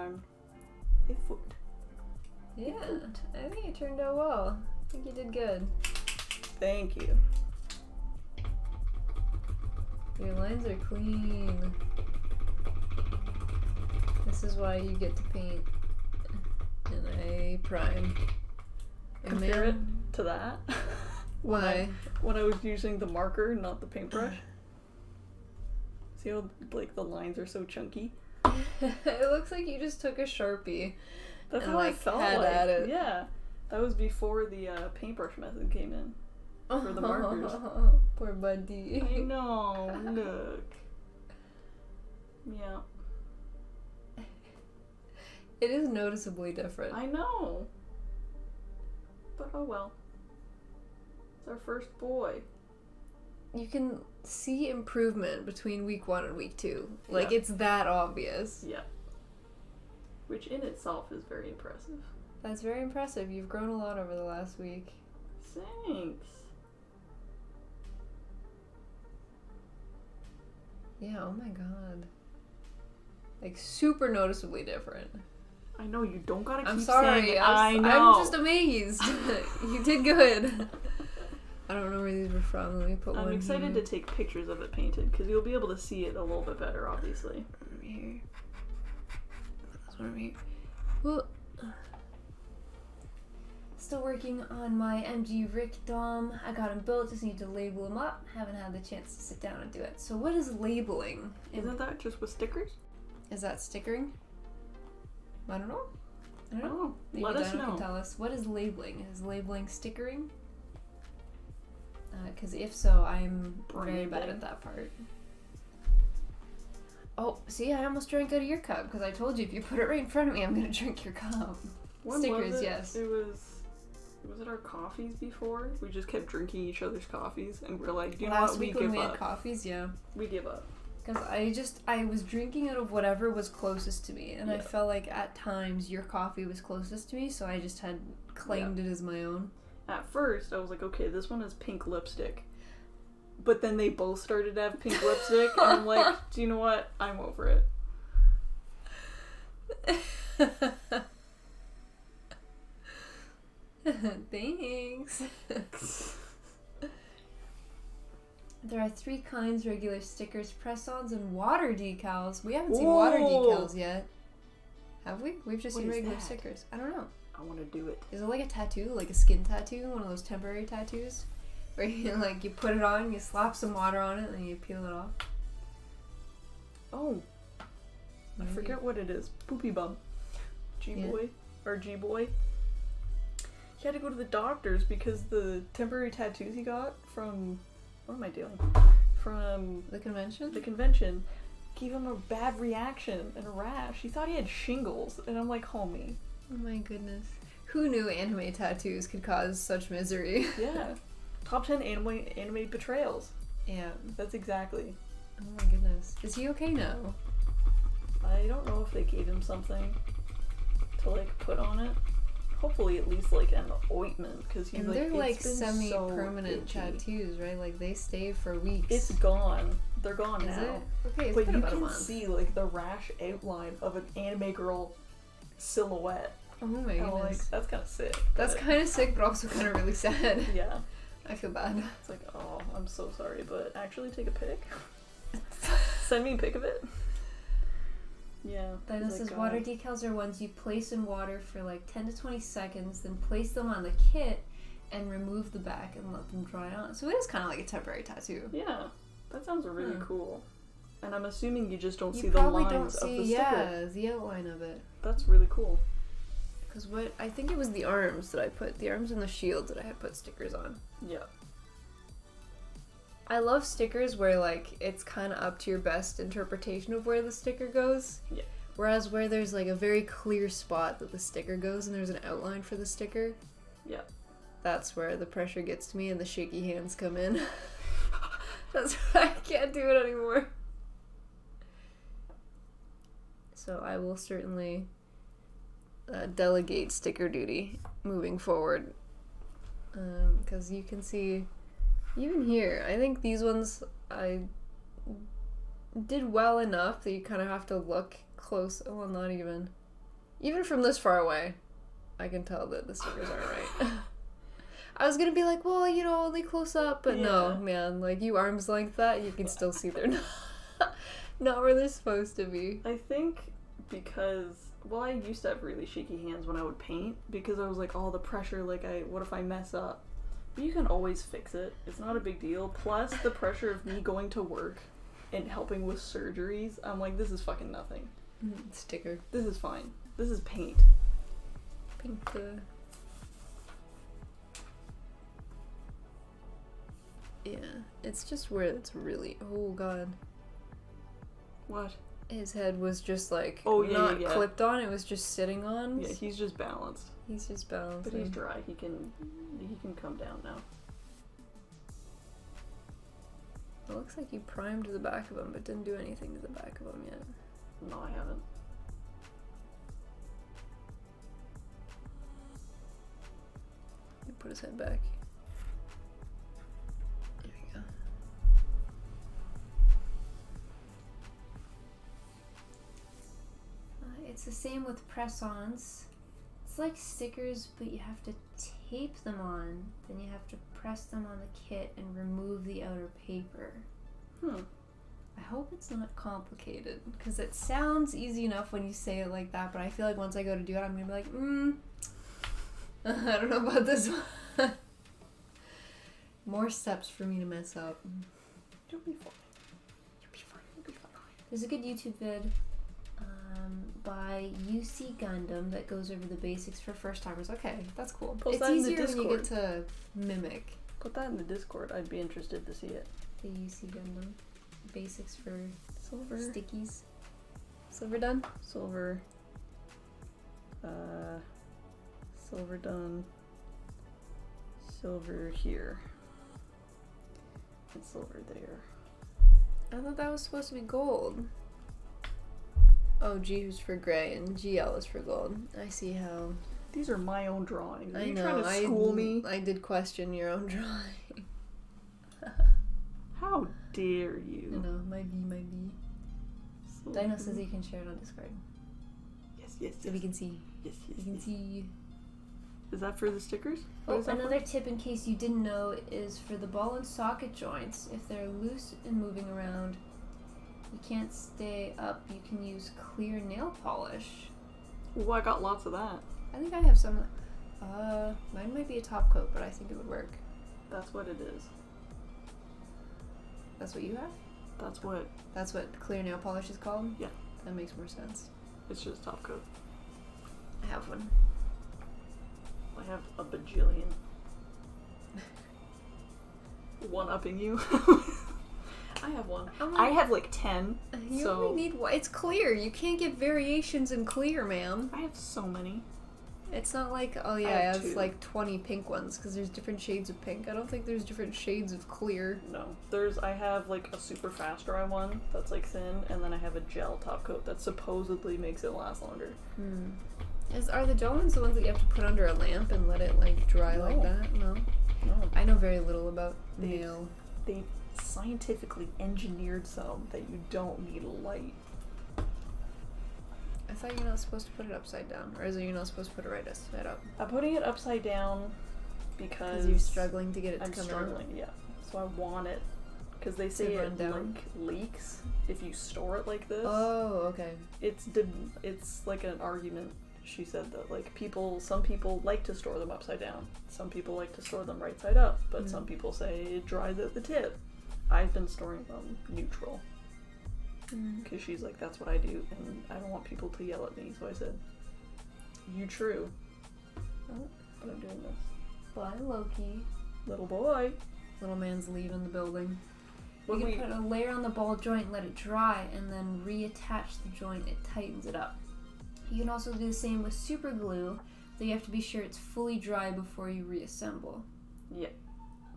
prime a foot. Yeah, I think it turned out well. I think you did good. Thank you. Your lines are clean. This is why you get to paint in a prime. Compare it to that. Why? When I was using the marker, not the paintbrush. See how like the lines are so chunky? It looks like you just took a Sharpie. That's and how I like felt had like. at it. Yeah, that was before the paintbrush method came in for the markers. Poor buddy. I know. Look. Yeah. It is noticeably different. I know. But oh well. It's our first boy. You can see improvement between week 1 and week 2. Like, Yeah. it's that obvious. Yeah. Which in itself is very impressive. That's very impressive. You've grown a lot over the last week. Thanks. Yeah, oh my god. Like, super noticeably different. I know, you don't gotta keep I'm sorry. saying I know. I'm just amazed. You did good. I don't know where these were from. Let me put one I'm excited here. to take pictures of it painted, because you'll be able to see it a little bit better, obviously. Over here. This one over here. Well, still working on my MG Rick Dom. I got him built, just need to label him up. Haven't had the chance to sit down and do it. So what is labeling? Isn't that just with stickers? Is that stickering? I don't know. I don't know. Oh, Maybe let us Dino know. can tell us. What is labeling? Is labeling stickering? Because if so, I'm very bad at that part. Oh, see, I almost drank out of your cup because I told you if you put it right in front of me, I'm gonna drink your cup. When Stickers, was it? yes. It was it our coffees before? We just kept drinking each other's coffees, and we're like, you know Last what, we week when give we had up. coffees, yeah. We give up. Because I was drinking out of whatever was closest to me, and I Yeah. felt like at times your coffee was closest to me, so I just had claimed it as my own. At first, I was like, okay, this one has pink lipstick. But then they both started to have pink lipstick, and I'm like, do you know what? I'm over it. Thanks. There are 3 kinds: regular stickers, press-ons, and water decals. We haven't seen water decals yet. Have we? We've just What seen is regular that? stickers. I don't know. I want to do it. Is it like a tattoo? Like a skin tattoo? One of those temporary tattoos? Where you like, you put it on, you slap some water on it, and then you peel it off? Oh, I forget what it is. Poopy bum. G-boy. Or G-boy. He had to go to the doctors because the temporary tattoos he got from... What am I doing? From The convention? the convention gave him a bad reaction and a rash. He thought he had shingles, and I'm like, homie. Oh my goodness. Who knew anime tattoos could cause such misery? Yeah. Top 10 anime betrayals. Yeah. That's exactly. Oh my goodness. Is he okay now? I don't know if they gave him something to like put on it. Hopefully at least like an ointment, because he's And like, they're it's like been semi-permanent so itchy. tattoos, right? Like they stay for weeks. It's gone. They're gone Is now. it? Okay, it's But been you about a can month. see like the rash outline of an anime girl silhouette. Oh my And I'm like, goodness. that's kind of sick. That's but- kind of sick, but also kind of really sad. Yeah. I feel bad. It's like, oh, I'm so sorry, but actually take a pic. Send me a pic of it. Yeah. Then it he's says like, water decals are ones you place in water for like 10 to 20 seconds, then place them on the kit and remove the back and let them dry on. So it is kind of like a temporary tattoo. Yeah, that sounds really cool. And I'm assuming you just don't You see the probably lines don't of see, the sticker. yeah, the outline of it. That's really cool. Because what, I think it was the arms that I put, the arms and the shield that I had put stickers on. Yeah. I love stickers where like it's kind of up to your best interpretation of where the sticker goes. Yeah. Whereas where there's like a very clear spot that the sticker goes and there's an outline for the sticker. Yeah. That's where the pressure gets to me and the shaky hands come in. That's why I can't do it anymore. So I will certainly delegate sticker duty moving forward. Because you can see, even here, I think these ones I did well enough that you kind of have to look close. Oh, well, not even. Even from this far away, I can tell that the stickers aren't right. I was gonna be like, well, you know, only close up, but no, man, like, you arms length that, you can still see they're not where they're supposed to be. I think because, well, I used to have really shaky hands when I would paint, because I was like, oh, the pressure, like, what if I mess up? But you can always fix it. It's not a big deal. Plus, the pressure of me going to work and helping with surgeries, I'm like, this is fucking nothing. Sticker. This is fine. This is paint. Paint. Yeah, it's just where it's really... Oh, God. What? His head was just, like, not clipped on. It was just sitting on. Yeah, he's just balanced. He's just balanced. But he's dry. He can come down now. It looks like you primed the back of him, but didn't do anything to the back of him yet. No, I haven't. You put his head back. There we go. It's the same with press-ons. It's like stickers, but you have to tape them on. Then you have to press them on the kit and remove the outer paper. I hope it's not complicated, because it sounds easy enough when you say it like that, but I feel like once I go to do it, I'm gonna be like, I don't know about this one. More steps for me to mess up. You'll be fine. You'll be fine. You'll be fine. There's a good YouTube vid by UC Gundam that goes over the basics for first timers. Okay, that's cool. Post It's easier when you get to mimic. Put that in the Discord. I'd be interested to see it. The UC Gundam basics for Silver. stickies. Silver done? Silver. Silver done. Silver here. And silver there. I thought that was supposed to be gold. Oh, G was for gray and GL is for gold. I see how. These are my own drawings. Are I you know. trying to school me? I did question your own drawing. How dare you? I know. Might be. Dino says you can share it on Discord. Yes. So we can see. Yes. You can see. Is that for the stickers? Oh, another tip in case you didn't know is for the ball and socket joints. If they're loose and moving around, you can't stay up. You can use clear nail polish. Oh, I got lots of that. I think I have some. Mine might be a top coat, but I think it would work. That's what it is. That's what you have? That's what clear nail polish is called? Yeah. That makes more sense. It's just top coat. I have one. I have a bajillion. One-upping you. I have one. I have like 10. You only need one. It's clear. You can't get variations in clear, ma'am. I have so many. It's not like, oh yeah, I have like 20 pink ones, because there's different shades of pink. I don't think there's different shades of clear. No. I have like a super fast dry one that's like thin, and then I have a gel top coat that supposedly makes it last longer. Are the gel ones the ones that you have to put under a lamp and let it like dry like that? No. I know very little about nail. They scientifically engineered some that you don't need light. I thought you're not supposed to put it upside down, or is it you're not supposed to put it right side up? I'm putting it upside down because you're struggling to get it to come out. I'm struggling, yeah. So I want it, because they say it like leaks if you store it like this. Oh, okay. It's like an argument. She said that like some people like to store them upside down. Some people like to store them right side up, but some people say it dries at the tip. I've been storing them neutral. Because she's like, that's what I do, and I don't want people to yell at me, so I said, you true. Oh, but I'm doing this. Bye, Loki. Little boy. Little man's leaving the building. You can put a layer on the ball joint, let it dry, and then reattach the joint. It tightens it up. You can also do the same with super glue, though you have to be sure it's fully dry before you reassemble. Yeah.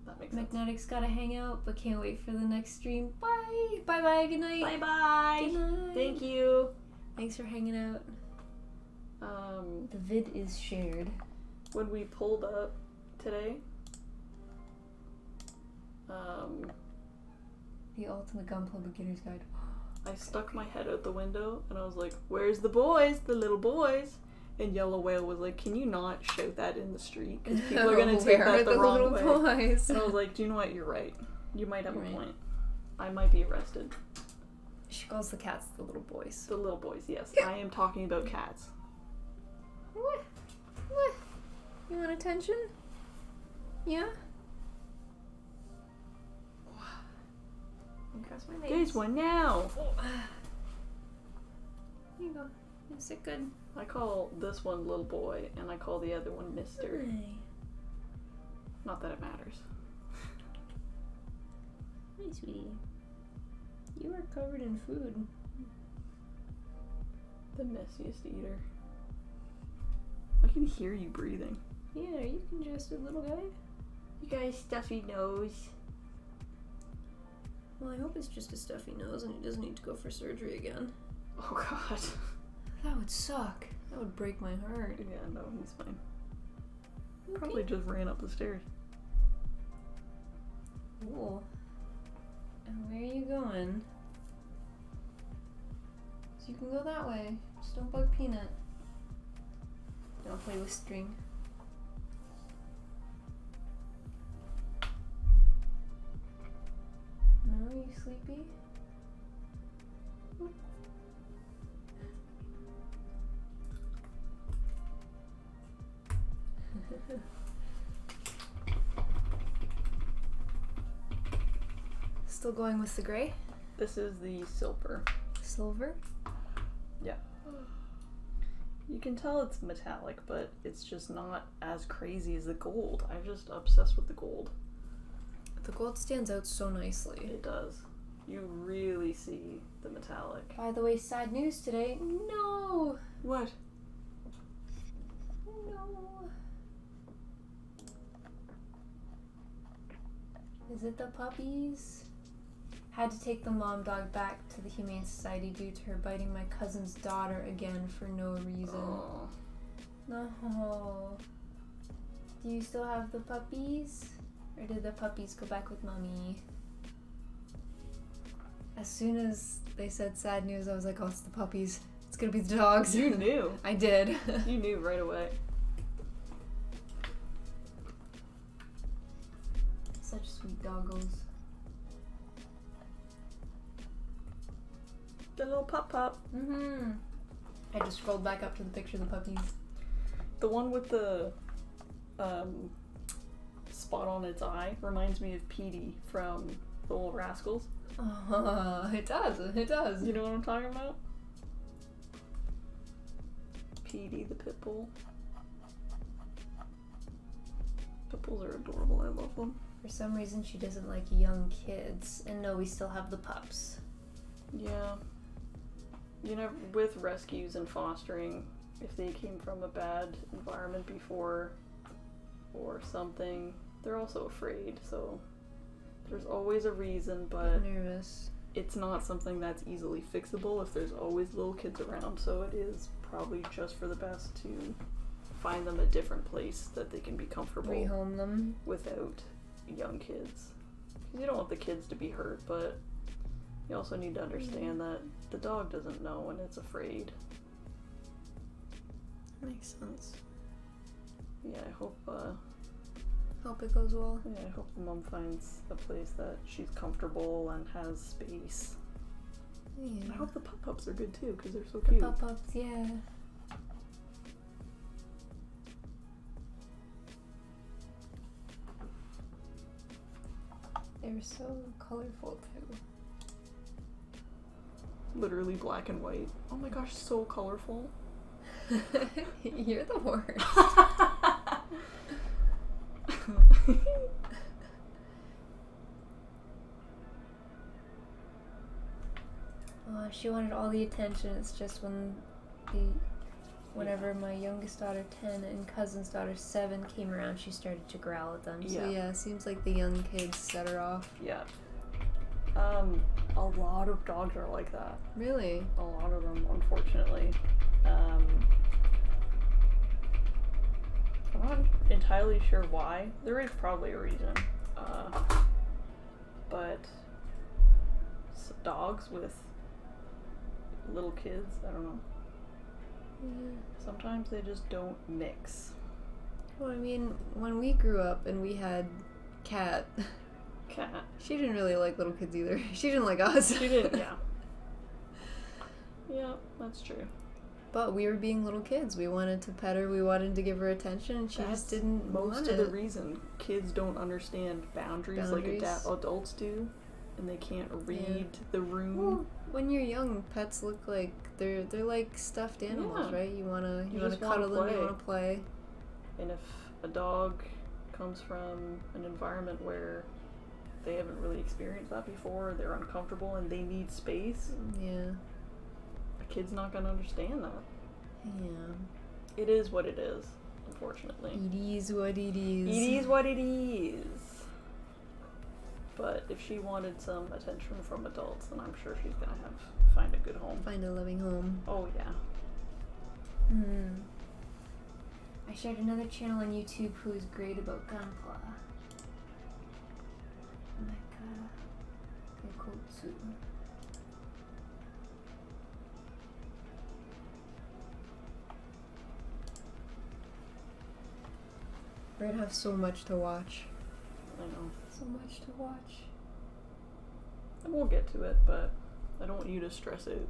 That makes sense. Magnetic's gotta hang out, but can't wait for the next stream. Bye! Bye-bye, good night! Bye-bye! Good night! Thank you! Thanks for hanging out. The vid is shared. When we pulled up today, The Ultimate Gunpla Beginner's Guide. I stuck my head out the window, and I was like, where's the boys? The little boys? And Yellow Whale was like, can you not shout that in the street? Because people are going to take Where are that the wrong way. boys? And I was like, do you know what? You're right. You might have You're a right. point. I might be arrested. She calls the cats the little boys. The little boys, yes. I am talking about cats. What? What? You want attention? Yeah? Cross my legs. There's one now. Here you go. You sit good. I call this one little boy, and I call the other one Mister. Hi. Not that it matters. Hi, sweetie. You are covered in food. The messiest eater. I can hear you breathing. Yeah, are you congested, little guy? You got a stuffy nose. Well, I hope it's just a stuffy nose and he doesn't need to go for surgery again. Oh god. That would suck. That would break my heart. Yeah, no, he's fine. Okay. Probably just ran up the stairs. Cool. And where are you going? So you can go that way. Just don't bug Peanut. Don't play with string. No, you sleepy? Still going with the gray? This is the silver. Silver? Yeah. You can tell it's metallic, but it's just not as crazy as the gold. I'm just obsessed with the gold. The gold stands out so nicely. It does. You really see the metallic. By the way, sad news today. No! What? No. Is it the puppies? Had to take the mom dog back to the Humane Society due to her biting my cousin's daughter again for no reason. Oh. No. Do you still have the puppies? Or did the puppies go back with mommy? As soon as they said sad news, I was like, oh, it's the puppies. It's gonna be the dogs. You knew. I did. You knew right away. Such sweet doggos. The little pup. Mm-hmm. I just scrolled back up to the picture of the puppies. The one with the spot on its eye reminds me of Petey from The Little Rascals. It does. It does. You know what I'm talking about? Petey the pit bull. Pit bulls are adorable. I love them. For some reason, she doesn't like young kids. And no, we still have the pups. Yeah. You know, with rescues and fostering, if they came from a bad environment before or something, they're also afraid, so there's always a reason, but Nervous. it's not something that's easily fixable if there's always little kids around, so it is probably just for the best to find them a different place that they can be comfortable Rehome them. without young kids. Because you don't want the kids to be hurt, but you also need to understand that the dog doesn't know and it's afraid. Makes sense. Yeah, I hope Hope it goes well. yeah, I hope the mom finds a place that she's comfortable and has space. Yeah. I hope the pup-ups are good too, because they're so The cute. pup-ups, yeah. They're so colorful too. Literally black and white. Oh my gosh, so colorful. You're the worst. Oh, she wanted all the attention. It's just whenever my youngest daughter 10 and cousin's daughter 7 came around, she started to growl at them. So yeah, it seems like the young kids set her off. Yeah. A lot of dogs are like that. Really? A lot of them, unfortunately. I'm not entirely sure why. There is probably a reason. But dogs with little kids, I don't know. Sometimes they just don't mix. Well, I mean, when we grew up and we had Cat, she didn't really like little kids either. She didn't like us. She didn't, yeah. Yeah, that's true. But we were being little kids. We wanted to pet her, we wanted to give her attention, and she just didn't want most of the reason kids don't understand boundaries. Like adults do, and they can't read the room. Well, when you're young, pets look like they're like stuffed animals, right? You wanna cuddle them, you wanna play. And if a dog comes from an environment where they haven't really experienced that before, they're uncomfortable and they need space. Yeah. A kid's not gonna understand that. Yeah. It is what it is, unfortunately. It is what it is. It is what it is. But if she wanted some attention from adults, then I'm sure she's gonna find a good home. Find a loving home. Oh yeah. I shared another channel on YouTube who is great about gunpla. Mecha Gekotsu. We're gonna have so much to watch. I know. So much to watch. And we'll get to it, but I don't want you to stress out.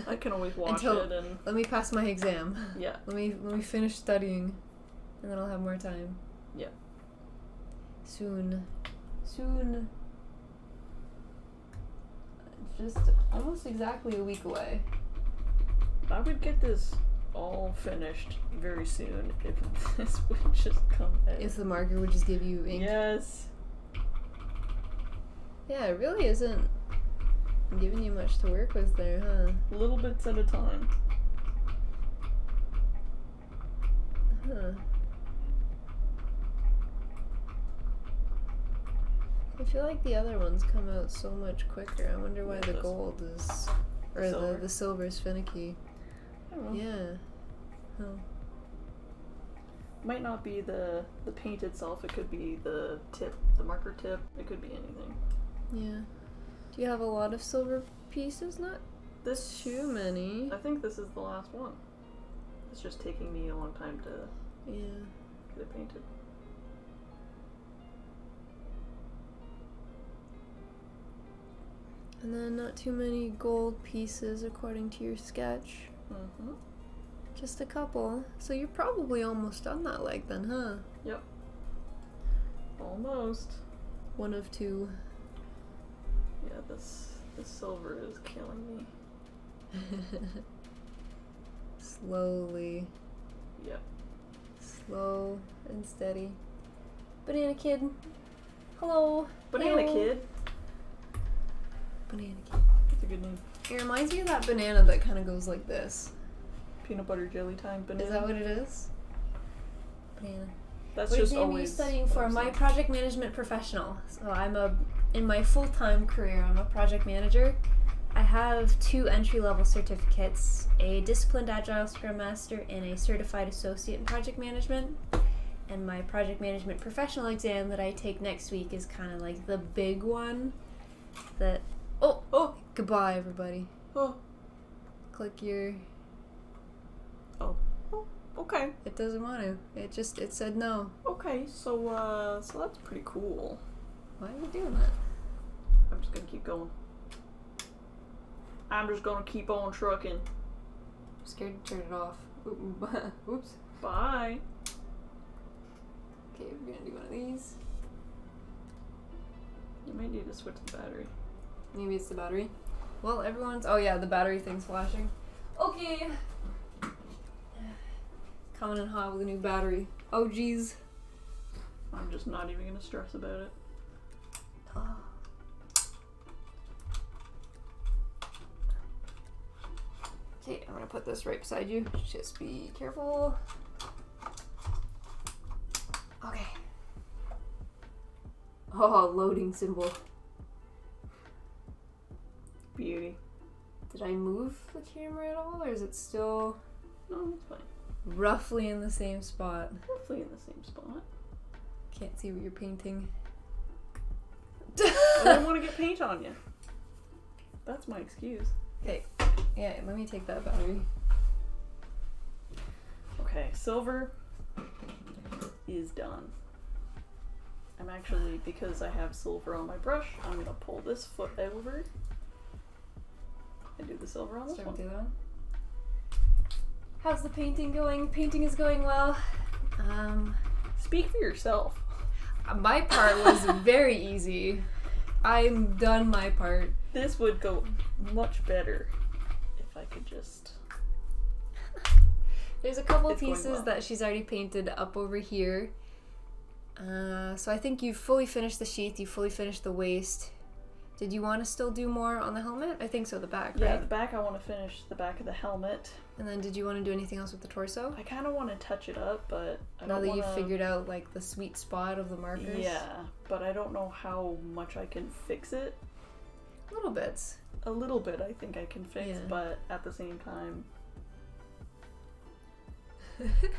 I can always watch it and let me pass my exam. Yeah. Let me finish studying, and then I'll have more time. Yeah. Soon. Just almost exactly a week away. I would get this all finished very soon if this would just come out. If the marker would just give you ink. Yes. Yeah, it really isn't giving you much to work with there, huh? Little bits at a time. Huh. I feel like the other ones come out so much quicker. I wonder why the gold is... Or the silver is finicky. I don't know. Yeah. Huh. Might not be the paint itself. It could be the tip, the marker tip. It could be anything. Yeah. Do you have a lot of silver pieces? Not too many. I think this is the last one. It's just taking me a long time to get it painted. And then not too many gold pieces according to your sketch. Mm-hmm. Just a couple. So you're probably almost done that leg then, huh? Yep. Almost. One of two. Yeah, this silver is killing me. Slowly. Yep. Slow and steady. Banana Kid. Hello. Banana Kid. Banana Kid. That's a good name. It reminds me of that banana that kind of goes like this. Peanut butter jelly time banana. Is that what it is? Banana. That's what just exam always. Are you studying for? My project management professional. So in my full-time career, I'm a project manager. I have 2 entry-level certificates, a Disciplined Agile Scrum Master and a Certified Associate in Project Management. And my project management professional exam that I take next week is kind of like the big one that... Oh! Goodbye, everybody. Oh. Click your... Oh. Okay. It doesn't want to. It said no. Okay, so that's pretty cool. Why are you doing that? I'm just gonna keep going. I'm just gonna keep on trucking. I'm scared to turn it off. Oops. Bye. Okay, we're gonna do one of these. You might need to switch the battery. Maybe it's the battery. Well, everyone's... Oh yeah, the battery thing's flashing. Okay. Coming in hot with a new battery. Oh geez. I'm just not even gonna stress about it. Oh. Okay, I'm gonna put this right beside you. Just be careful. Okay. Oh, loading symbol. Beauty. Did I move the camera at all, or is it still... No, it's fine. Roughly in the same spot. Roughly in the same spot. Can't see what you're painting. I don't want to get paint on you. That's my excuse. Okay. Yeah, let me take that battery. Okay, silver is done. I'm actually, because I have silver on my brush, I'm gonna pull this foot over and do the silver on this Start one. with the other one. How's the painting going? Painting is going well. Speak for yourself. My part was very easy. I'm done my part. This would go much better if I could just... There's a couple It's going pieces well. that she's already painted up over here. So I think you've fully finished the sheath, you fully finished the waist. Did you want to still do more on the helmet? I think so, the back, Yeah, right? the back, I want to finish the back of the helmet. And then did you want to do anything else with the torso? I kind of want to touch it up, but I Now don't that wanna... you've figured out like the sweet spot of the markers? Yeah, but I don't know how much I can fix it. Little bits. A little bit I think I can fix, Yeah. but at the same time,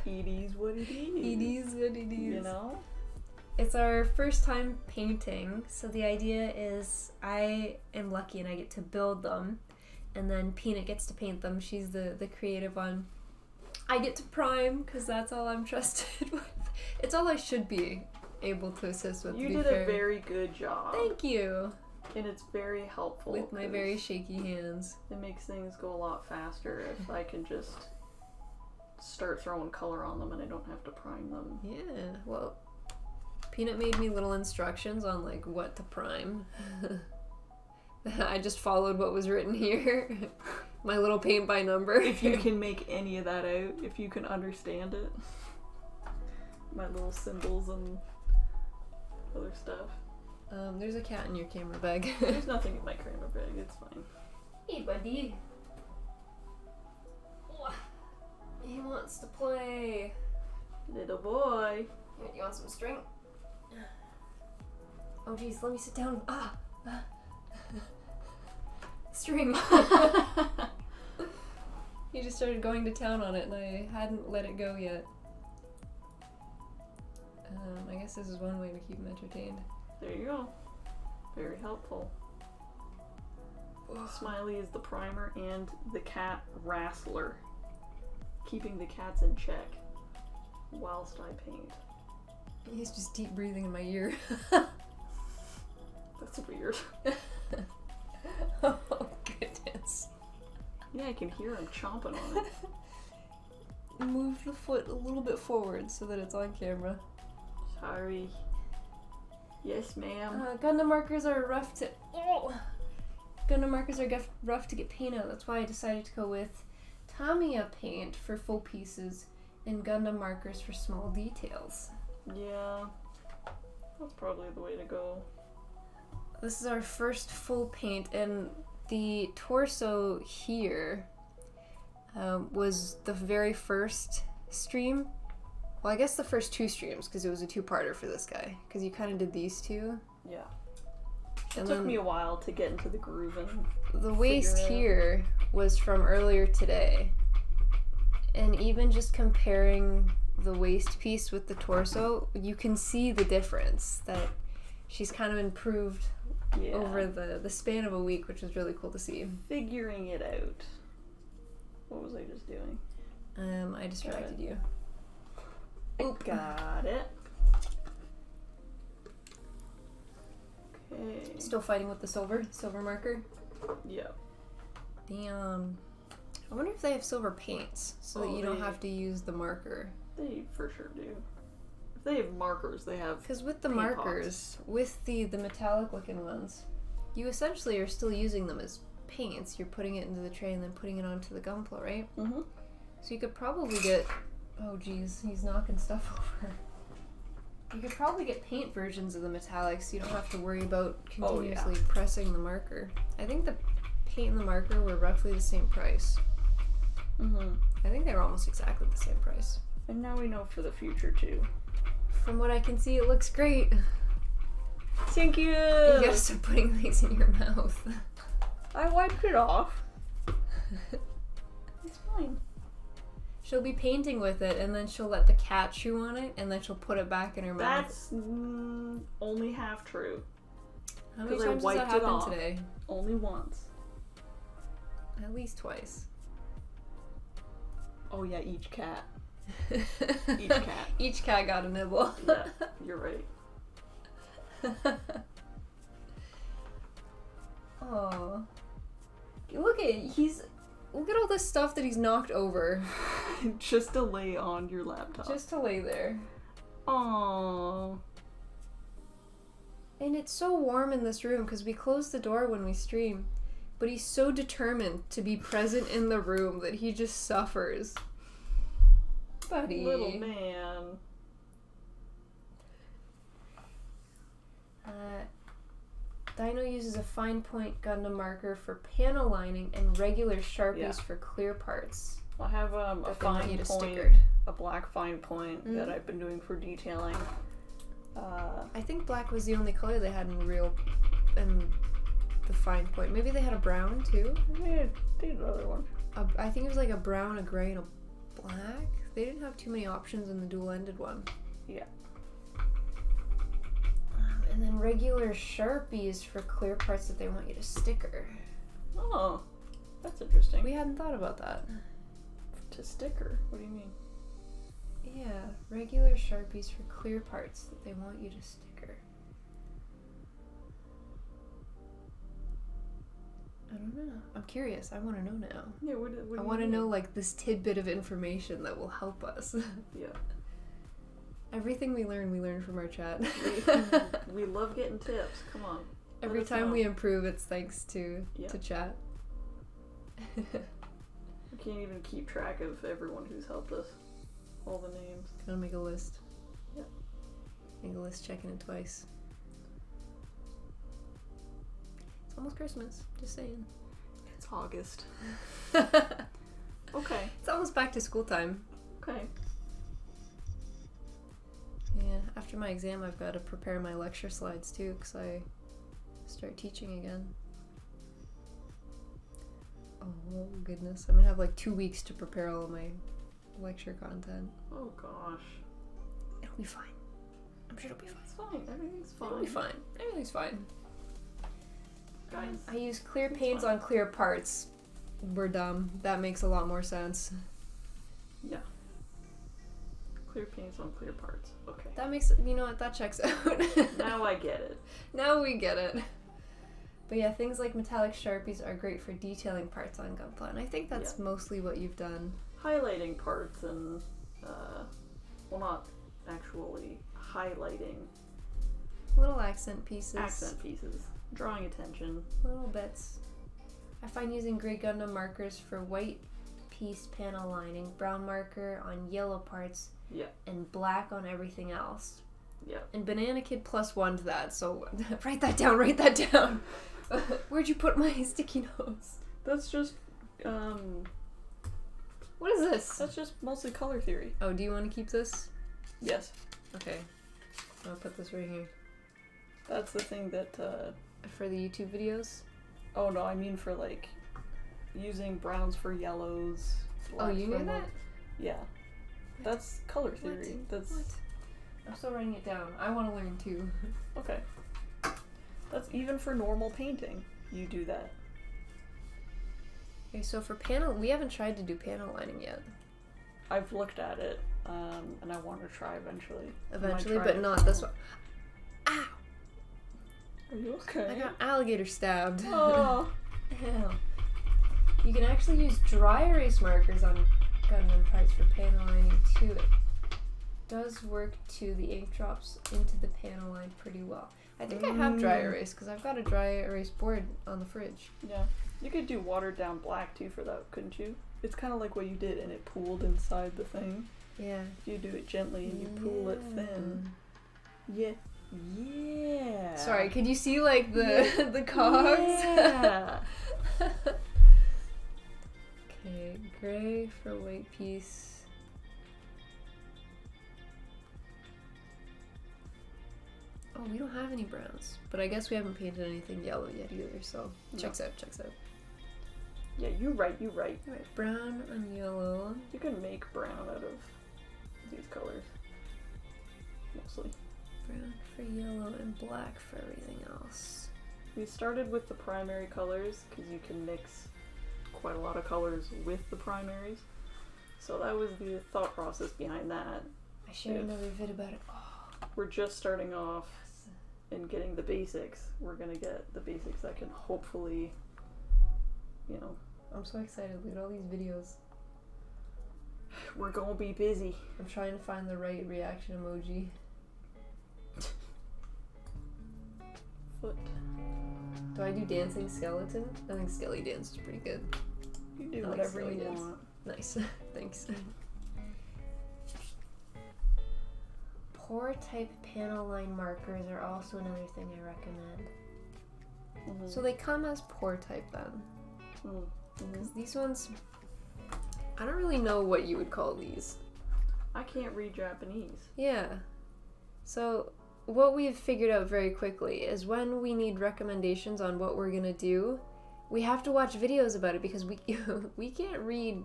it is what it is. It is what it is. You know? It's our first time painting, so the idea is I am lucky and I get to build them, and then Peanut gets to paint them. She's the creative one. I get to prime, because that's all I'm trusted with. It's all I should be able to assist with, You to be did fair. a very good job. Thank you! And it's very helpful. With my 'cause very shaky hands. It makes things go a lot faster if I can just start throwing color on them and I don't have to prime them. Yeah, well, Peanut made me little instructions on like what to prime. I just followed what was written here. My little paint by number. If you can make any of that out, if you can understand it. My little symbols and other stuff. There's a cat in your camera bag. There's nothing in my camera bag, it's fine. Hey, buddy. He wants to play. Little boy. Here, do you want some string? Oh, geez, let me sit down. String. He just started going to town on it, and I hadn't let it go yet. I guess this is one way to keep him entertained. There you go. Very helpful. Smiley is the primer and the cat wrestler. Keeping the cats in check whilst I paint. He's just deep breathing in my ear. That's weird. Oh, goodness. Yeah, I can hear him chomping on it. Move the foot a little bit forward so that it's on camera. Sorry. Yes, ma'am. Gundam markers are rough to... Oh! Gundam markers are rough to get paint out. That's why I decided to go with Tamiya paint for full pieces and Gundam markers for small details. Yeah. That's probably the way to go. This is our first full paint, and the torso here was the very first stream. Well, I guess the first two streams, because it was a two-parter for this guy. Because you kind of did these two. Yeah. And It took me a while to get into the groove and the waist figure it out. here was from earlier today. And even just comparing the waist piece with the torso, you can see the difference that she's kind of improved over the span of a week, which was really cool to see. Figuring it out. What was I just doing? I distracted you. Oop. Got it. Okay. Still fighting with the silver marker? Yeah. Damn. I wonder if they have silver paints so that you don't they- have to use the marker. They for sure do. If they have markers, they have... Because with the paint markers, with the metallic looking ones, you essentially are still using them as paints. You're putting it into the tray and then putting it onto the gunpla, right? Mm-hmm. So you could probably get... Oh geez, he's knocking stuff over. You could probably get paint versions of the metallics so you don't have to worry about continuously pressing the marker. I think the paint and the marker were roughly the same price. Mm-hmm. I think they were almost exactly the same price. And now we know for the future, too. From what I can see, it looks great. Thank you! You gotta stop putting things in your mouth. I wiped it off. It's fine. She'll be painting with it, and then she'll let the cat chew on it, and then she'll put it back in her mouth. That's only half true. How many 'cause I times has that wiped it happened off. today? Only once. At least twice. Oh yeah, each cat. Each cat. Each cat got a nibble. Yeah, you're right. Oh. Look at all this stuff that he's knocked over. Just to lay on your laptop. Just to lay there. Aww. And it's so warm in this room because we close the door when we stream. But he's so determined to be present in the room that he just suffers. Buddy. Little man. Dino uses a fine point Gundam marker for panel lining and regular Sharpies for clear parts. I have a fine point, a black fine point that I've been doing for detailing. I think black was the only color they had in the fine point. Maybe they had a brown too? They had another one. I think it was like a brown, a gray, and a black. They didn't have too many options in the dual-ended one. Yeah. And then regular Sharpies for clear parts that they want you to sticker. Oh, that's interesting. We hadn't thought about that. To sticker? What do you mean? Yeah, regular Sharpies for clear parts that they want you to sticker. I don't know. I'm curious. I want to know now. Yeah, what I want to know, like, this tidbit of information that will help us. Yeah. Everything we learn from our chat. We love getting tips. Come on. Every time we improve, it's thanks to chat. We can't even keep track of everyone who's helped us. All the names. Gotta make a list. Yep. Make a list, checking it twice. It's almost Christmas, just saying. It's August. Okay. It's almost back to school time. Okay. Yeah, after my exam I've got to prepare my lecture slides too, because I start teaching again. Oh goodness, I'm gonna have like 2 weeks to prepare all of my lecture content. Oh gosh. It'll be fine. I'm sure it'll be fine. It's fine. Everything's fine. It'll be fine. Everything's fine. Guys. I use clear paints on clear parts. We're dumb. That makes a lot more sense. Yeah. Clear paints on clear parts. Okay. That makes, you know what, that checks out. Now I get it. Now we get it. But yeah, things like metallic Sharpies are great for detailing parts on Gunpla, and I think that's mostly what you've done. Highlighting parts and, well, not actually highlighting. Little accent pieces. Drawing attention. Little bits. I find using gray Gundam markers for white piece panel lining, brown marker on yellow parts, and black on everything else. Yeah. And Banana Kid +1 to that, so write that down. Where'd you put my sticky notes? That's just, what is this? That's just mostly color theory. Oh, do you want to keep this? Yes. Okay. I'll put this right here. That's the thing that, For the YouTube videos? Oh no, I mean for like, using browns for yellows. Oh, you knew that? Yeah. That's color theory. What? I'm still writing it down. I want to learn too. Okay. That's even for normal painting. You do that. Okay, so for panel, we haven't tried to do panel lining yet. I've looked at it, and I want to try eventually. But not this one. Ow! Are you okay? I got alligator stabbed. Oh. Ew. You can actually use dry erase markers on Gundam parts for panel lining too. It does work too. The ink drops into the panel line pretty well. I think I have dry erase because I've got a dry erase board on the fridge. Yeah. You could do watered down black too for that, couldn't you? It's kind of like what you did and it pooled inside the thing. Yeah. You do it gently and you pool it thin. Yeah. Yeah. Sorry, could you see like the the cogs? Yeah. Okay, gray for white piece. Oh, we don't have any browns, but I guess we haven't painted anything yellow yet either, so checks out. Yeah, you right. Alright, brown and yellow. You can make brown out of these colors. Mostly. Brown for yellow and black for everything else. We started with the primary colors because you can mix quite a lot of colors with the primaries. So that was the thought process behind that. I shared another vid about it. Oh, we're just starting off yes. and getting the basics. We're gonna get the basics that can hopefully, you know. I'm so excited. Look at all these videos. We're gonna be busy. I'm trying to find the right reaction emoji. Foot. Do I do dancing skeleton? I think skelly dance is pretty good. You do I like whatever skelly you dance. want. Nice. Thanks. Pour type panel line markers are also another thing I recommend. Mm-hmm. So they come as pour type then. Mm-hmm. Because these ones, I don't really know what you would call these. I can't read Japanese. Yeah. So what we've figured out very quickly is when we need recommendations on what we're gonna do, we have to watch videos about it because we can't read.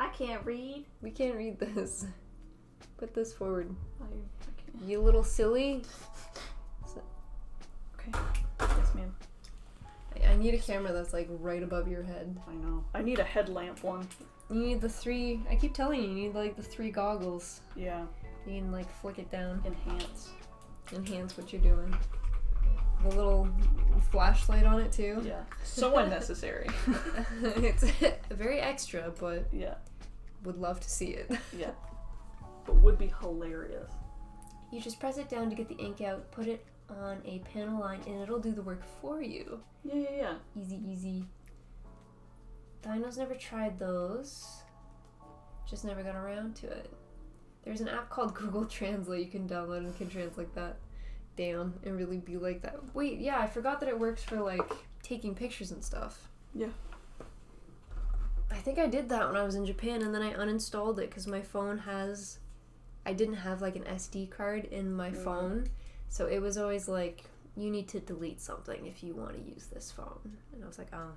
I can't read. We can't read this. Put this forward. I can't. You little silly. Okay. Yes, ma'am. I need a camera that's like right above your head. I know. I need a headlamp one. You need the 3. I keep telling you need like the 3 goggles. Yeah. You can like flick it down. Enhance. Enhance what you're doing. The little flashlight on it too. Yeah. So unnecessary. It's very extra, but yeah. would love to see it. Yeah. But would be hilarious. You just press it down to get the ink out, put it on a panel line, and it'll do the work for you. Yeah. Easy, easy. Dino's never tried those. Just never got around to it. There's an app called Google Translate you can download and can translate that down and really be like that. Wait, yeah, I forgot that it works for like taking pictures and stuff. Yeah. I think I did that when I was in Japan and then I uninstalled it because my phone has... I didn't have like an SD card in my phone, so it was always like, you need to delete something if you want to use this phone. And I was like, oh.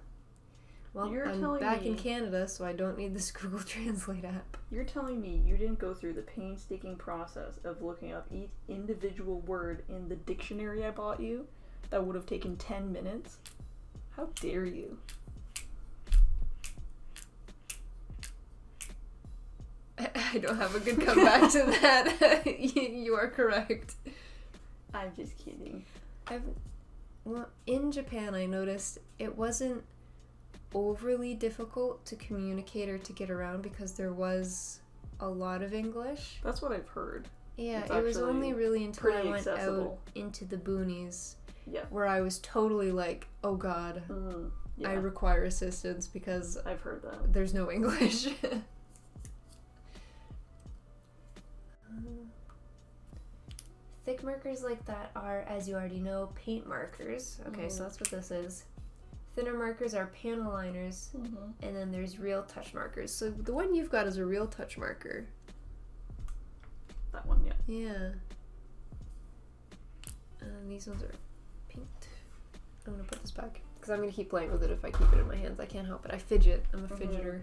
Well, I'm back in Canada, so I don't need this Google Translate app. You're telling me you didn't go through the painstaking process of looking up each individual word in the dictionary I bought you? That would have taken 10 minutes? How dare you? I don't have a good comeback to that. You are correct. I'm just kidding. Well, in Japan, I noticed it wasn't overly difficult to communicate or to get around because there was a lot of English. That's what I've heard. Yeah, it's it was only really until I went accessible. out into the boonies Yeah. where I was totally like, oh god, Yeah. I require assistance because I've heard that. there's no English. Thick markers like that are, as you already know, paint markers. Okay, so that's what this is. Thinner markers are panel liners, and then there's real touch markers. So the one you've got is a real touch marker. That one, yeah. Yeah. And these ones are pink. I'm gonna put this back because I'm gonna keep playing with it if I keep it in my hands. I can't help it. I fidget. I'm a fidgeter.